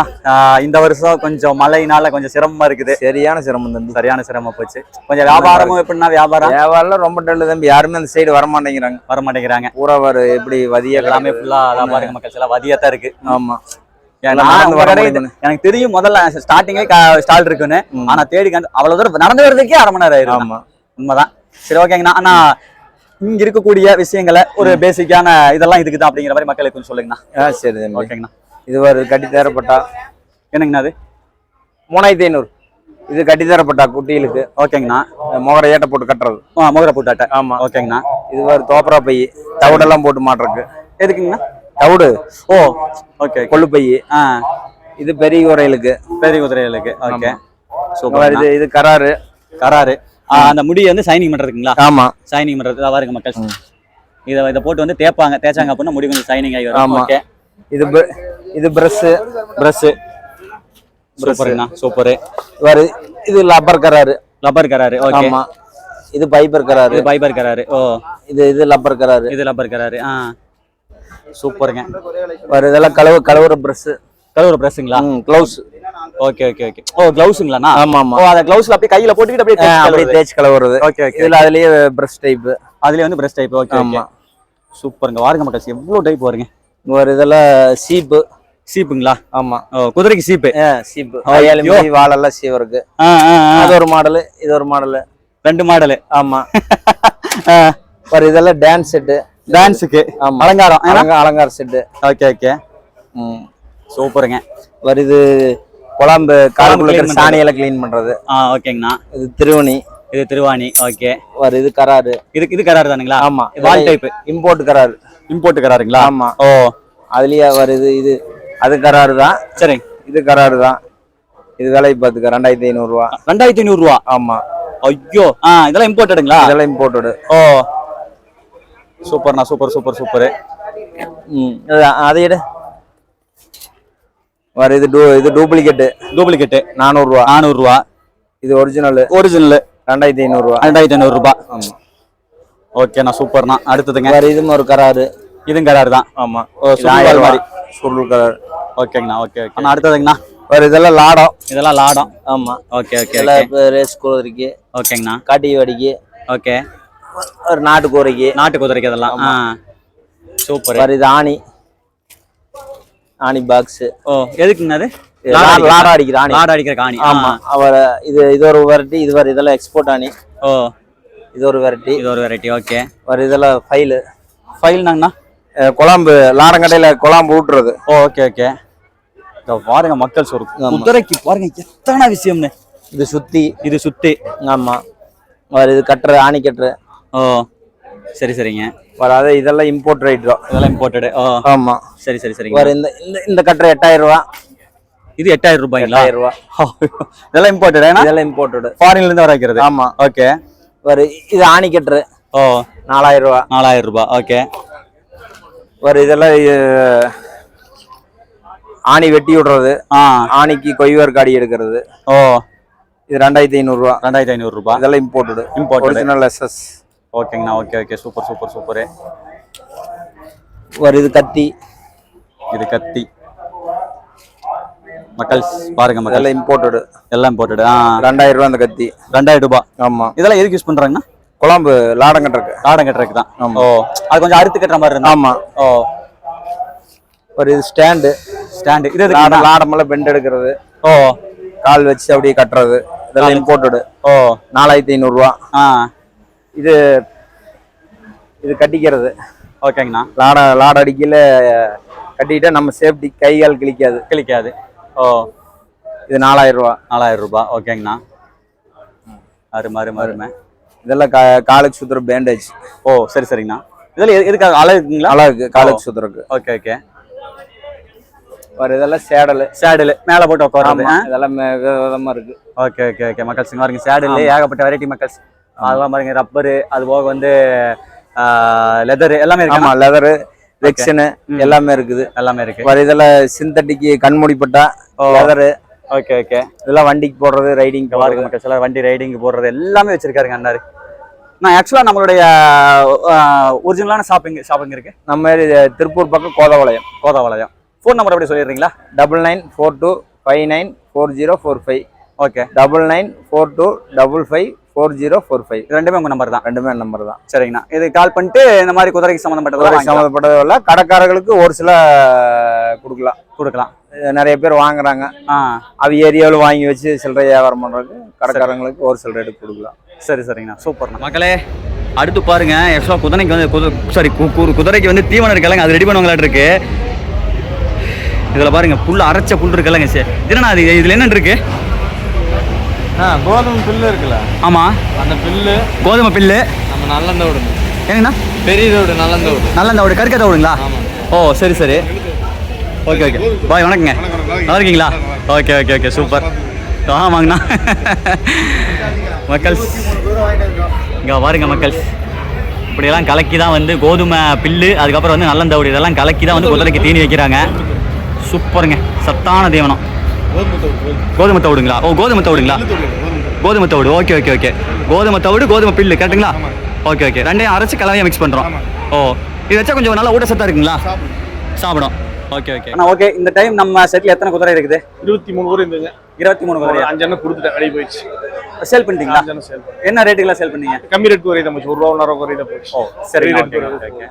இந்த வருஷம் கொஞ்சம் மழைனால கொஞ்சம் சிரமமா இருக்குது. சரியான சிரமம் தம்பி. சரியான சிரமம் போச்சு. கொஞ்சம் வியாபாரமும் எப்படின்னா வியாபாரம் ரொம்ப டல்லு தம்பி. யாருமே அந்த சைடு வர மாட்டேங்கிறாங்க. பூரா எப்படி வதிய எல்லாமே ஃபுல்லா அதான் பாருங்க மக்கள், எல்லாம் வதியா தான் இருக்கு. ஆமா. எனக்கு தெரியும் முதல்ல ஸ்டார்டிங்கே ஸ்டால் இருக்குன்னு. ஆனா தேடி அவ்வளவு தூரம் நடந்து வர்றதுக்கே 1/2 மணி நேரம் ஆயிரும். உண்மைதான். சரி, ஓகேங்கண்ணா. ஆனா இங்க இருக்கக்கூடிய விஷயங்களை ஒரு பேசிக்கான இதெல்லாம் இதுக்குதான் அப்படிங்கிற மாதிரி மக்களுக்கு கொஞ்சம் சொல்லுங்கண்ணா. சரி, ஓகேங்கண்ணா. இது ஒரு கட்டி தரப்பட்டா என்னங்கண்ணா அது? 3500. இது கட்டி தரப்பட்டா குட்டிகளுக்கு. ஓகேங்கண்ணா. மோகர ஏட்ட போட்டு கட்டுறது. மோகர போட்டாட்ட. ஆமா. ஓகேங்கண்ணா. இது ஒரு தோப்பரா பை, தவிடெல்லாம் போட்டு மாட்டுறதுக்கு. எதுக்குங்கண்ணா? தவிடு. ஓ, ஓகே. கொள்ளு பை. இது பெரிய குதிரைகளுக்கு. பெரிய குதிரைகளுக்கு. ஓகே. சூப்பர். இது கராரு. கராரு. அந்த முடியை வந்து சைனிங் பண்றதுங்களா? ஆமா, சைனிங் பண்றது. பாருங்க மக்கள், இதை போட்டு வந்து தேய்ச்சாங்க அப்படின்னா முடி கொஞ்சம் சைனிங் ஆகி வரும். ஓகே. இது பிரஷ். சூப்பர்ண்ணா, சூப்பர். இது லப்பர் கராரு. லப்பர் கராரு. ஓகே. இது பைபர் கராரு. இது பைபர் கராரு. ஓ, இது லப்பர் கராரு. இது லப்பர் கராரு. சூப்பருங்க. இதெல்லாம் கழுவுற பிரஷ். கழுவுற பிரஷ்ங்களா? க்ளவுஸ். Okay okay okay. ஓ, க்ளவுஸ்ங்களாண்ணா? ஆமா ஆமா. ஓ, அந்த க்ளவுஸ்ல அப்படியே கையில போட்டுக்கிட்டு அப்படியே தேய்ச்சி கழுவுறது. Okay okay. இதுல அதுலயே பிரஷ் டைப். அதுலயே வந்து பிரஷ் டைப். ஓகே. ஆமா, சூப்பருங்க. வாருங்க மக்கள், எவ்வளவு டைப் வருங்க. இதெல்லாம் சீப்பு. சீப்புங்களா? ஆமா. குதிரைக்கு சீப்பு. சீப்பு. வாழெல்லாம் சீவருக்கு. அது ஒரு மாடலு, இது ஒரு மாடலு. 2 மாடலு. ஆமா. இதெல்லாம் டான்ஸ் செட்டு. டான்ஸுக்கு அலங்காரம். அலங்கார செட்டு. Okay okay. சூப்பருங்க. இது குழம்பு காலக்குள்ள சாணியெல்லாம் கிளீன் பண்றது. ஓகேங்கண்ணா. இது திருவணி. இது திருவாணி. ஓகே. இது கராரு. இது கராரு தானுங்களா? ஆமா. வால் டைப். இம்போர்ட் கராரு. இம்போர்ட் கராருங்களா? ஆமா. ஓ, அதுலயே இது அது கராரு தான். சரி. இது கராரு தான். இது விலை பார்த்துக்க 2500 ரூபா. 2500 ரூபா? ஆமா. ஐயோ. இதெல்லாம் இம்போர்ட்டடுங்களா? இதெல்லாம் இம்போர்ட்டடு. ஓ, சூப்பர்ண்ணா, சூப்பர் சூப்பர் சூப்பர். அதை எடு. இது டூப்ளிகேட். 400 ரூபா. 400 ரூபா. இது ஒரிஜினல். 2500 ரூபா. 2500 ரூபா. ஆமா. ஓகேண்ணா, சூப்பர்ண்ணா. அடுத்ததுங்க. இதுவும் ஒரு கராரு. இதுவும் கராரு தான். ஆமா. சுருள் மாதிரி. சுருள் கராரு. ஓகேங்கண்ணா. Okay okay. அடுத்ததுங்கண்ணா. இதெல்லாம் லாடம். இதெல்லாம் லாடம். ஆமா. Okay okay. ரேஸ் குதிரைக்கு. ஓகேங்கண்ணா. காட்டி வாடிக்கு. ஓகே. ஒரு நாட்டு குதிரைக்கு. நாட்டு குதிரைக்கு அதெல்லாம். சூப்பர். இது ஆணி பாக்ஸ். ஓ, எதுக்குங்க அது? லாடம் அடிக்கிற ஆணி. லாடம் அடிக்கிற ஆணி. ஆமா. இது ஒரு வெரைட்டி. இதெல்லாம் எக்ஸ்போர்ட் ஆணி. ஓ, இது ஒரு வெரைட்டி. இது ஒரு வெரைட்டி. ஓகே. இதெல்லாம் ஃபைல்னாங்கண்ணா? குழம்பு லாடங்கடையில குழம்பு ஊட்டுறது. Okay okay. பாருங்க மக்கள், ஒரு குதிரைக்கு பாருங்க எத்தனை விஷயம்னு. இது சுத்தி. இது சுத்தி. ஆமா. இது கட்டுற ஆணி கட்டுற. ஓ, சரி சரிங்க. இதெல்லாம் இம்போர்ட் ரைட் தான். இதெல்லாம் இம்போர்ட்டடு. ஓ, ஆமா. சரி சரி சரிங்க. இந்த கட்டுற 8000 ரூபா. இது 8000 ரூபாய்ங்களா? 8000 ரூபா. இதெல்லாம் இம்போர்ட்டடு. இதெல்லாம் இம்போர்ட்டடு. ஃபாரின்ல இருந்து வர வைக்கிறது. ஆமா. ஓகே. இது ஆணி கட்டுற. ஓ, 4000 ரூபா. 4000 ரூபாய். ஓகே. இதெல்லாம் ஆணி வெட்டி விடுறது. ஆணிக்கு கொய்வர் காடி எடுக்கிறது. ஓ, இது 2500 ரூபா. 2500 ரூபாய். இதெல்லாம் இம்போர்ட்டடு. Original SS. ஓகேங்கண்ணா. Okay okay. Super super super. இது கத்தி. இது கத்தி. மக்கள் பாருங்க மக்கள், எல்லாம் இம்போர்ட்டடு. எல்லாம் இம்போர்ட்டடு. 2000 ரூபா அந்த கத்தி. 2000 ரூபாய். ஆமா. இதெல்லாம் எதுக்கு யூஸ் பண்றாங்கண்ணா? குழம்பு லாடம் கட்டுறதுக்கு. லாடம் கட்டுறதுக்கு தான். ஓ, அது கொஞ்சம் அறுத்து கட்டுற மாதிரி இருந்தா. ஆமா. ஓ, இது ஸ்டாண்டு. ஸ்டாண்டு. இது லாடமெல்லாம் பெண்ட் எடுக்கிறது. ஓ, கால் வச்சு அப்படியே கட்டுறது. இதெல்லாம் இம்போர்ட்டடு. ஓ, 4500 ரூபா. இது கட்டிக்கிறது. ஓகேங்கண்ணா. லாட அடிக்கல கட்டிக்கிட்டா நம்ம சேஃப்டி, கை கால் கிழிக்காது. ஓ, இது 4000 ரூபா. 4000 ரூபாய். ஓகேங்கண்ணா. அருமை. இதெல்லாம் காலுக்கு சுத்துற பேண்டேஜ். ஓ, சரி சரிங்கண்ணா. இதெல்லாம் எதுக்காக? அழகுங்களா? அழகு, காலுக்கு சுத்துறதுக்கு. Okay okay. இதெல்லாம் சேடல் மேல போட்டு உட்காருறது. இதெல்லாம் விதமா இருக்கு. Okay okay okay. மக்கள் பாருங்க, சேடல் ஏகப்பட்ட வெரைட்டி மக்கள். அதெல்லாம் பாருங்க, ரப்பரு, அது போக வந்து லெதர் எல்லாமே இருக்கு. ஆமா, லெதர், ரெக்ஷன் எல்லாமே இருக்குது. இதெல்லாம் சிந்தட்டிக் கண்மூடிப்பட்டா லெதர். Okay okay. இதெல்லாம் வண்டிக்கு போடுறது, ரைடிங் பாருங்க மக்கள், எல்லாம் வண்டி ரைடிங் போடுறது எல்லாமே வச்சிருக்காருங்க அண்ணாரு. நான் ஆக்சுவலா நம்மளுடைய ஒரிஜினலான ஷாப்பிங் இருக்கு நம்ம திருப்பூர் பக்கம் கோதாவளையம். ஃபோன் நம்பர் எப்படி சொல்லிடுறீங்களா? 9942594045. ஓகே. 9942554045. ரெண்டுமே உங்க நம்பர் தான்? ரெண்டுமே நம்பர் தான். சரிங்கண்ணா. இது கால் பண்ணிட்டு இந்த மாதிரி குதிரைக்கு சம்மந்தப்பட்டதெல்லாம் சம்மந்தப்பட்டதெல்லாம் கடைக்காரர்களுக்கு ஒரு சில கொடுக்கலாம். நிறைய பேர் வாங்குறாங்க. அவ ஏரியாவில் வாங்கி வச்சு சில்லறை வியாபாரம் பண்ணுறதுக்கு கடைக்காரங்களுக்கு ஒரு சில ரேட்டு கொடுக்கலாம். சரி சரிங்கண்ணா, சூப்பர்ண்ணா. மக்களே அடுத்து பாருங்க, ஆக்சுவலாக குதிரைக்கு வந்து குதிரைக்கு வந்து தீவனம் இருக்கலங்க, அது ரெடி பண்ணுவாங்களாட்டு இருக்கு. இதில் பாருங்க புல் அரைச்ச புல் இருக்கலங்க. சரி இதுனா அது இதில் என்னென்னு இருக்கு? கோதுமை பில்லு இருக்குல்ல? ஆமாம், அந்த பில்லு கோதுமை பில்லு. நம்ம நல்லந்தோடு ஏங்கண்ணா? பெரிய தோடு நல்லந்தோடு கருக்க தோடுங்களா? ஓ சரி சரி, ஓகே ஓகே பாய், வணக்கங்க. நல்லா இருக்கீங்களா? Okay okay okay super. ஆமாங்கண்ணா. மக்கள் இங்கே பாருங்க மக்கள், இப்படியெல்லாம் கலக்கி தான் வந்து கோதுமை பில்லு, அதுக்கப்புறம் வந்து நல்லந்தோடு இதெல்லாம் கலக்கி தான் வந்து குதிரைக்கு தீனி வைக்கிறாங்க. சூப்பருங்க, சத்தான தீவனம். கோதுமை தவிடுங்களா? ஓ கோதுமை தவிடுங்களா? கோதுமை தவிடு, ஓகே ஓகே ஓகே. கோதுமை தவிடு கோதுமை பில்லு கரெக்டுங்களா? ஓகே ஓகே, ரெண்டையும் அரைச்சி கலவையாக மிக்ஸ் பண்ணுறோம். ஓ இது வச்சா கொஞ்சம் நல்லா ஊட்டச்சத்தாக இருக்குங்களா? சாப்பிடும். ஓகே ஓகே அண்ணா. ஓகே, இந்த டைம் நம்ம செட்டில் எத்தனை குதிரை இருக்குது? 23 குதிரை இருந்துங்க. 23 குதிரை. 5 எண்ணெய் கொடுத்துட்டேன், வெளியே போயிடுச்சு. சேல் பண்ணிட்டீங்களா? என்ன ரேட்டுக்குலாம் சேல் பண்ணீங்க? கம்மி ரேட் குதிரை தான், 1 ரூபா 1.5 குதிரை தான் போச்சு. ஓ சரி.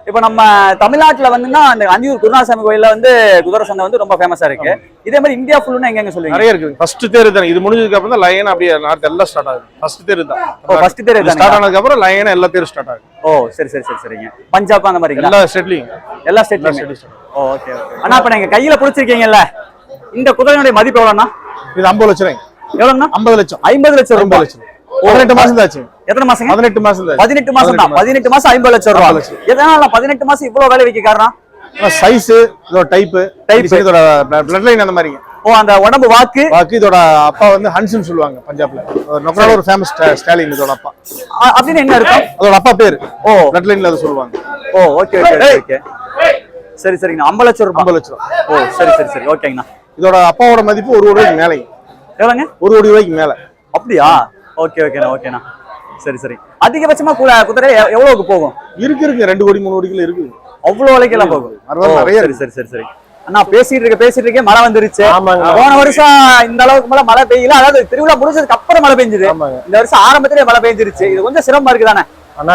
இப்போ நம்ம தமிழ்நாட்டில் வந்துன்னா அந்த அந்தியூர் குருநாசாமி கோயிலில் வந்து குதிரை சந்தை வந்து ரொம்ப ஃபேமஸாக இருக்கு. இதே மாதிரி இந்தியா ஃபுல்லுன்னா எங்க சொல்லுவீங்க? நிறைய இருக்குது. ஃபர்ஸ்ட் தேர் தான், இது முடிஞ்சதுக்கு அப்புறம் தான் லைன் அப்படியே நார்த் எல்லாம் ஸ்டார்ட் ஆகுது. ஃபர்ஸ்ட் தேர் தான். ஓ ஃபர்ஸ்ட் தேர் தான் ஸ்டார்ட் ஆனதுக்கு அப்புறம் லைன் எல்லா தேரும் ஸ்டார்ட் ஆகுது. ஓ சரி சரி சரி சரிங்க. பஞ்சாப் அந்த மாதிரி எல்லா ஸ்டேட்லயும் எல்லா ஸ்டேட்லயும். ஓ ஓகே ஓகே அண்ணா. இப்போ நீங்க கையில பிடிச்சிருக்கீங்கல்ல, இந்த குதிரையினுடைய மதிப்பு எவ்வளோண்ணா? இது 50 லட்சம். எவ்வளோண்ணா? 50 லட்சம். 50 லட்சம் ரூபாய். 18 மாசம் தாச்சு. எத்தனை மாசம்? 18 மாசம் தான். 18 மாசம் தான். 18 மாசம் 50 லட்சம் ரூபாய். எதனால 18 மாசம் இவ்வளவு விலை வைக்க காரணம்? சைஸ், இதோட டைப், இதோட பிளட் லைன் அந்த மாதிரி. ஓ அந்த உடம்பு வாக்கு. இதோட அப்பா வந்து ஹன்ஸ்னு சொல்லுவாங்க பஞ்சாப்ல. ஒரு ஃபேமஸ் ஸ்டாலின் இதோட அப்பா. அப்படின்னு என்ன இருக்கும்? அதோட அப்பா பேரு. ஓ பிளட் லைன்ல அதை சொல்லுவாங்க. ஓ ஓகே ஓகே ஓகே. சரி சரிங்கண்ணா. 50 லட்சம் ரூபாய். 50 லட்சம். ஓ சரி சரி சரி ஓகேங்கண்ணா. இதோட அப்பாவோட மதிப்பு 1 கோடி ரூபாய்க்கு மேலே. எவ்வளோங்க? 1 கோடி ரூபாய்க்கு மேல. அப்படியா? ஓகே ஓகேண்ணா ஓகேண்ணா. சரி சரி. அதிகபட்சமா குதிரை எவ்வளவுக்கு போகும்? இருக்கு 2 கோடி 3 கோடிக்குள்ள இருக்கு. அவ்வளவு விலைக்கு எல்லாம் போகும். நிறைய. சரி சரி சரி சரி அண்ணா. பேசிட்டு இருக்க மழை வந்துருச்சு. போன வருஷம் இந்த அளவுக்கு மேல மழை பெய்யல, அதாவது திருவிழா முடிஞ்சதுக்கு அப்புறம் மழை பெஞ்சுது. இந்த வருஷம் ஆரம்பத்திலே மழை பெஞ்சிருச்சு. இது கொஞ்சம் சிரமமா இருக்குதானே? ஆனா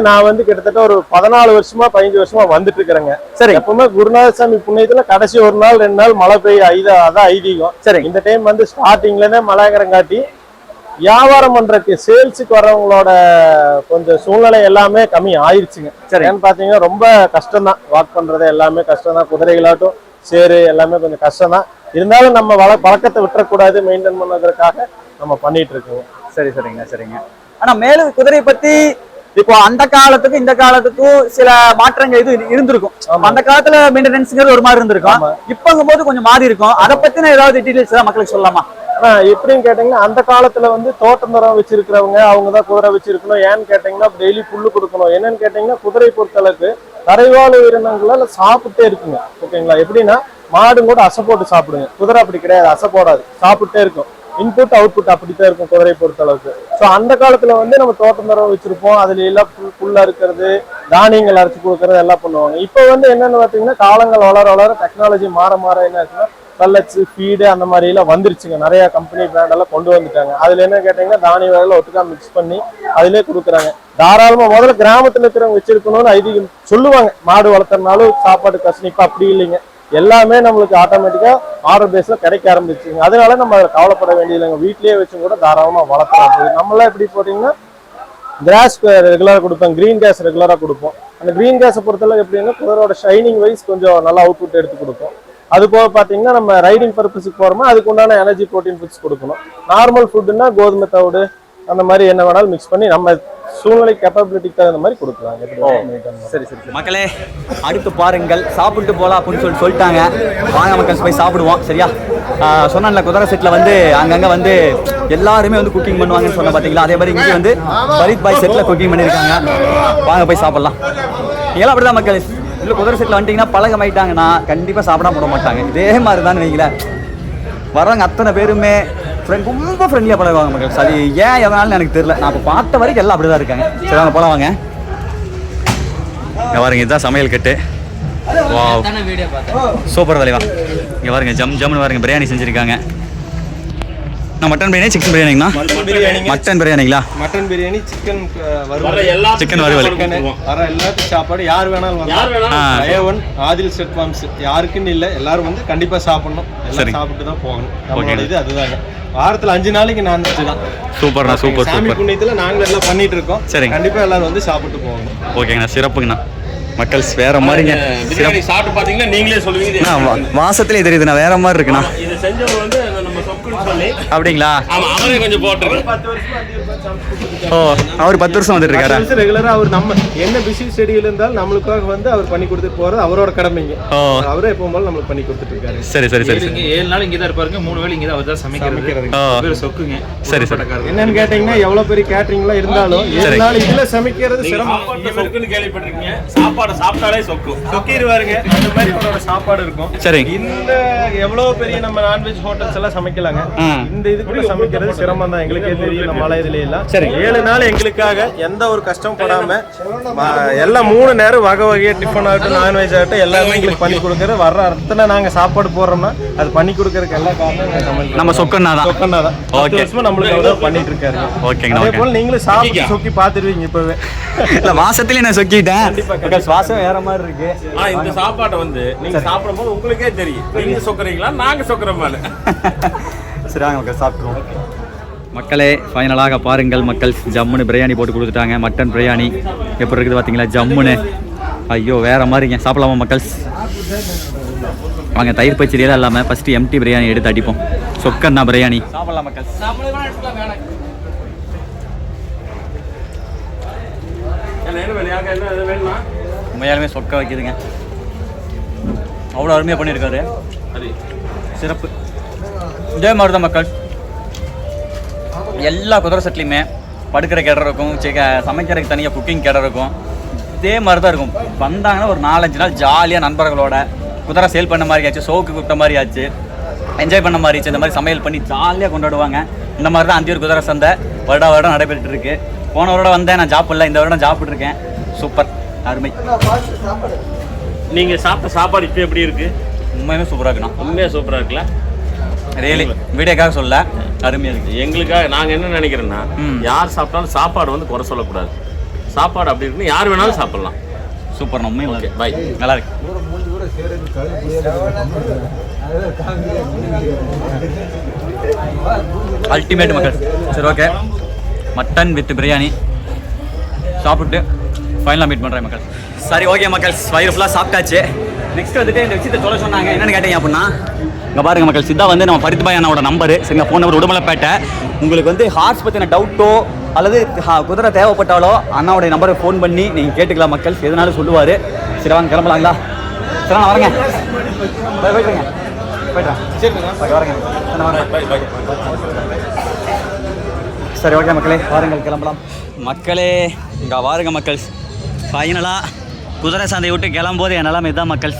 நான் வந்து கிட்டத்தட்ட ஒரு 14 வருஷமா 15 வருஷமா வந்துட்டு இருக்கிறேங்க. சரி. எப்பவுமே குருநாதசாமி புண்ணியத்துல கடைசி 1 நாள் 2 நாள் மழை பெய்ய அதான் ஐதீகம். சரி. இந்த டைம் வந்து ஸ்டார்டிங்லயே மழைங்கிறங்காட்டி வியாபாரம் பண்றதுக்கு சேல்ஸுக்கு வர்றவங்களோட கொஞ்சம் சூழ்நிலை எல்லாமே கம்மி ஆயிடுச்சுங்க. சரி. ஏன்னு பாத்தீங்கன்னா ரொம்ப கஷ்டம் தான், வாக் பண்றது எல்லாமே கஷ்டம் தான். குதிரைகளாட்டும் சேரு எல்லாமே கொஞ்சம் கஷ்டம் தான். இருந்தாலும் நம்ம பழக்கத்தை விட்டுறக்கூடாது, மெயின்டைன் பண்ணதுக்காக நம்ம பண்ணிட்டு இருக்கோங்க. சரி சரிங்க சரிங்க. ஆனா மேலும் குதிரையை பத்தி இப்போ அந்த காலத்துக்கும் இந்த காலத்துக்கும் சில மாற்றங்கள் இது இருந்திருக்கும். அந்த காலத்துல மெயின்டெனன்ஸ்ங்கிறது ஒரு மாதிரி இருந்திருக்கும், இப்பங்கும் போது கொஞ்சம் மாறி இருக்கும். அதை பத்தின ஏதாவது டீடைல்ஸ் தான் மக்களுக்கு சொல்லலாமா? எப்படின்னு கேட்டீங்கன்னா, அந்த காலத்துல வந்து தோட்டந்தரம் வச்சிருக்கிறவங்க அவங்கதான் குதிரை வச்சிருக்கணும். ஏன்னு கேட்டீங்கன்னா டெய்லி புல்லு கொடுக்கணும். என்னன்னு கேட்டீங்கன்னா குதிரை பொறுத்தளவுக்கு தரைவாழ் உயிரினங்களால சாப்பிட்டே இருக்குங்க. ஓகேங்களா? எப்படின்னா மாடு கூட அசை போட்டு சாப்பிடுங்க, குதிரை அப்படி கிடையாது, அசை போடாது, சாப்பிட்டே இருக்கும். இன்புட் அவுட்புட் அப்படித்தான் இருக்கும் குதிரை பொறுத்த அளவுக்கு. ஸோ அந்த காலத்துல வந்து நம்ம தோட்டந்தரம் வச்சிருப்போம், அதுல எல்லாம் புல்லா இருக்கிறது, தானியங்கள் அரைச்சி கொடுக்கறது எல்லாம் பண்ணுவாங்க. இப்போ வந்து என்னன்னு பாத்தீங்கன்னா காலங்கள் வளர வளர டெக்னாலஜி மாற என்ன இருக்குன்னா பல்லட்ஸ் ஃபீடு அந்த மாதிரி எல்லாம் வந்துருச்சுங்க. நிறைய கம்பெனி பிராண்ட் எல்லாம் கொண்டு வந்துட்டாங்க. அதுல என்ன கேட்டீங்கன்னா தானிய வகைகளை ஒட்டுக்கா மிக்ஸ் பண்ணி அதிலே கொடுக்குறாங்க. தாராளமா முதல்ல கிராமத்துல இருக்கிறவங்க வச்சிருக்கணும்னு ஐதீகம் சொல்லுவாங்க. மாடு வளர்த்தறனாலும் சாப்பாடு கஷ்டம். இப்ப அப்படி இல்லைங்க, எல்லாமே நம்மளுக்கு ஆட்டோமேட்டிக்கா ஆர்டர் பேஸ்ல கிடைக்க ஆரம்பிச்சுங்க. அதனால நம்ம அதில் கவலைப்பட வேண்டியதில்லைங்க. வீட்லயே வச்சு கூட தாராளமா வளர்த்தலாம். நம்மளாம் எப்படி போட்டீங்கன்னா கிராஸ் ரெகுலரா கொடுப்போம், கிரீன் கேஸ் ரெகுலரா கொடுப்போம். அந்த கிரீன் கேஸை பொறுத்தளவு எப்படின்னா குதிரோட ஷைனிங் வைஸ் கொஞ்சம் நல்லா அவுட்புட் எடுத்து கொடுப்போம். அது போக பாத்தீங்கன்னா நம்ம ரைடிங் பர்பஸுக்கு போறோமோ அதுக்கு உண்டான எனர்ஜி ப்ரோட்டீன் ஃபுட்ஸ் கொடுக்கணும். நார்மல் ஃபுட்டுன்னா கோதுமை தவிடு அந்த மாதிரி என்ன வேணாலும் மிக்ஸ் பண்ணி நம்ம சூழ்நிலை கேப்பபிலிட்டிக்கு தகுந்த மாதிரி கொடுக்கலாம். சரி சரி மக்களே, அடுத்து பாருங்கள், சாப்பிட்டு போகலாம் அப்படின்னு சொல்லிட்டாங்க. வாங்க மக்கள் போய் சாப்பிடுவோம். சரியா? சொன்னால குதிரை செட்டில் வந்து அங்கங்கே வந்து எல்லாருமே வந்து குக்கிங் பண்ணுவாங்கன்னு சொன்ன பார்த்தீங்களா? அதே மாதிரி இங்கே வந்து பரீத் பாய் செட்டில் குக்கிங் பண்ணியிருக்காங்க. வாங்க போய் சாப்பிடலாம். இதெல்லாம் அப்படிதான் மக்கள். இல்லை குதிரை செட்டில் வந்துட்டிங்கன்னா பழகமாயிட்டாங்கன்னா கண்டிப்பாக சாப்பிடாம போட மாட்டாங்க. இதே மாதிரி தான் வைங்களேன், வர்றவங்க அத்தனை பேருமே ரொம்ப ஃப்ரெண்ட்லியாக பழகுவாங்க மக்கள். அது ஏன் எதனாலும் எனக்கு தெரியல. நான் இப்போ பார்த்த வரைக்கும் எல்லாம் அப்படி தான் இருக்காங்க. சரி வாங்க போகலாம். வாங்க இங்கே பாருங்க, இதுதான் சமையல் கட்டு. வா சூப்பர் தலைவா. இங்கே பாருங்க, ஜம்னு பாருங்க, பிரியாணி செஞ்சுருக்காங்க. நான் மட்டன் பிரியாணி சிக்கன் பிரியாணிங்கண்ணா மட்டன் பிரியாணிங்களா மட்டன் பிரியாணி சிக்கன் சிக்கன் வறுவல் வர எல்லாத்துக்கும் சாப்பாடு யார் வேணாலும் A1 ஆதில் செட் ஃபார்ம்ஸ் யாருக்குன்னு இல்லை எல்லாரும் வந்து கண்டிப்பா சாப்பிடணும் எல்லாம் சாப்பிட்டு தான் போகணும் நம்மளோட இது அதுதாங்க வாரத்துல 5 நாளைக்கு நான்வெஜ் தான் சூப்பர்ண்ணா சூப்பர் சாமி சூப்பர் புண்ணியத்துல நாங்களும் எல்லாம் பண்ணிட்டு இருக்கோம் சரிங்க கண்டிப்பா எல்லாரும் வந்து சாப்பிட்டு போகணும் ஓகேங்கண்ணா சிறப்புங்கண்ணா மக்கள் வேற மாதிரிங்க பிரியாணி சாப்பிட்டு பாத்தீங்கன்னா நீங்களே சொல்லுவீங்க வாசத்திலே தெரியுதுண்ணா வேற மாதிரி இருக்குண்ணா இது செஞ்சவர் வந்து நம்ம சொக்குன்னு சொல்லி அப்படிங்களா ஆமா அவரே கொஞ்சம் போட்டுருக்கு 10 வருஷமா ஓ அவர் 10 வருஷம் வந்துட்டு இருக்காரா ரெகுலரா அவர் நம்ம என்ன பிஸி ஷெட்யூல் இருந்தாலும் நம்மளுக்காக வந்து அவர் பண்ணி கொடுத்துட்டு போறது அவரோட கடமைங்க அவரே எப்பவும் போல நம்மளுக்கு பண்ணி கொடுத்துட்டு இருக்காரு சரி சரி சரி இங்க 7 நாள் இங்க தான் இருப்பாருங்க 3 வேளை இங்க தான் அவர் தான் சமைக்கிறது பேர் சொக்குங்க சரி சரி என்னன்னு கேட்டீங்கன்னா எவ்வளவு பெரிய கேட்டரிங்லாம் இருந்தாலும் 7 நாள் இதுல சமைக்கிறது சிரமம் சொக்குன்னு கேள்விப்பட்டிருக்கீங்க சாப்பாடு சாப்பிட்டாலே சொக்கிடுவாருங்க அந்த மாதிரி அவரோட சாப்பாடு இருக்கும் சரி இந்த எவ்வளவு பெரிய நம்ம நான்வெஜ் ஹோட்டல்ஸ் எல்லாம் சமைக்கலாங்க இந்த இதுக்குள்ள சமைக்கிறது சிரமம் தான் எங்களுக்கே தெரியும் நம்ம மலை இதுல எல்லாம் 7 நாள் எங்களுக்காக எந்த ஒரு கஷ்டம் படாம எல்லாம் 3 நேரம் வகை வகையா டிஃபன் ஆகட்டும் நான்வெஜ் ஆகட்டும் எல்லாமே எங்களுக்கு பண்ணி கொடுக்குறது வர்ற அர்த்தத்துல நாங்க சாப்பாடு போடுறோம்னா அது பண்ணி கொடுக்கறதுக்கு எல்லா காரணம் நம்ம சொக்கண்ணா தான் சொக்கண்ணா தான் 10 வருஷமா நம்மளுக்கு அவ்வளவு பண்ணிட்டு இருக்காரு ஓகேங்கண்ணா அதே போல நீங்களும் சாப்பிட்டு சொக்கி பாத்துருவீங்க இப்பவே இல்ல வாசத்திலே நான் சொக்கிட்டேன் சுவாசம் வேற மாதிரி இருக்கு இந்த சாப்பாட்டை வந்து நீங்க சாப்பிடும்போது உங்களுக்கே தெரியும் நீங்க சொக்குறீங்களா நாங்க சொக்குறோமான்னு சரி வாங்க மக்கள் சாப்பிட்ருவோம் மக்களே ஃபைனலாக பாருங்கள் மக்கள் ஜம்முன்னு பிரியாணி போட்டு கொடுத்துட்டாங்க மட்டன் பிரியாணி எப்படி இருக்குது பார்த்தீங்களா ஜம்முன்னு ஐயோ வேற மாதிரிங்க சாப்பிடலாமா மக்கள் வாங்க தயிர் பச்சடியெல்லாம் இல்லாமல் ஃபஸ்ட்டு எம்டி பிரியாணி எடுத்து அடிப்போம் சொக்கண்ணா பிரியாணி சாப்பிடலாம் மக்கள் உண்மையாலுமே சொக்க வைக்குதுங்க அவ்வளோ அருமையாக பண்ணியிருக்காரு சிறப்பு இதே மாதிரி தான் மக்கள் எல்லா குதிரை செட்லையுமே படுக்கிற கிணறு இருக்கும் சமைக்கிறதுக்கு தனியாக குக்கிங் கிணறு இருக்கும் இதே மாதிரி தான் இருக்கும் வந்தாங்கன்னா ஒரு 4-5 நாள் ஜாலியாக நண்பர்களோட குதிரை சேல் பண்ண மாதிரி ஆச்சு ஷோக்கு கூப்பிட்ட மாதிரி ஆச்சு என்ஜாய் பண்ண மாதிரி ஆச்சு இந்த மாதிரி சமையல் பண்ணி ஜாலியாக கொண்டாடுவாங்க இந்த மாதிரி தான் அந்தியூர் குதிரை சந்தை வருடம் நடைபெற்று இருக்கு போன வருடம் வந்தேன் நான் சாப்பிடல இந்த வருடம் சாப்பிட்ருக்கேன் சூப்பர் அருமை நீங்க சாப்பிட்ட சாப்பாடு இப்போ எப்படி இருக்கு உண்மையுமே சூப்பராக இருக்குண்ணா உண்மையா சூப்பரா இருக்குல்ல ரியலி வீடியோக்காக சொல்ல அருமையாக இருக்குது எங்களுக்காக நாங்க என்ன நினைக்கிறோன்னா யார் சாப்பிட்டாலும் சாப்பாடு வந்து குறை சொல்லக்கூடாது சாப்பாடு அப்படி இருக்குன்னு யார் வேணாலும் சாப்பிடலாம் சூப்பர் நம்ம ஓகே பை நல்லா இருக்கு அல்டிமேட் மக்கள் சரி ஓகே மட்டன் வித் பிரியாணி சாப்பிட்டு ஃபைனலாக மீட் பண்ணுறேன் மக்கள் சரி ஓகே மக்கள் வயிறு ஃபுல்லாக சாப்பிட்டாச்சு நெக்ஸ்ட் வந்துட்டு இந்த விஷயத்தை சொல்ல சொன்னாங்க என்னென்னு கேட்டீங்க அப்படின்னா இங்கே பாருங்க மக்கள் சித்தா வந்து நம்ம பரித்பாய் அண்ணாவோட நம்பரு சரிங்க ஃபோன் நம்பர் உடுமலைப்பேட்டை உங்களுக்கு வந்து ஹார்ஸ் பற்றின டவுட்டோ அல்லது குதிரை தேவைப்பட்டாலோ அண்ணாவுடைய நம்பருக்கு ஃபோன் பண்ணி நீங்கள் கேட்டுக்கலாம் மக்கள் எதுனாலும் சொல்லுவார் சரி வாங்க கிளம்பலாங்களா சரி நான் வரேங்க போய்ட்டுருங்க போய்ட்டுறேன் சரி வரேங்க சரி ஓகே மக்களே வாருங்கள் கிளம்பலாம் மக்களே இங்கே வாருங்க மக்கள் ஃபைனலாக குதிரை சந்தையை விட்டு கிளம்போது என் நிலைமை தான் மக்கள்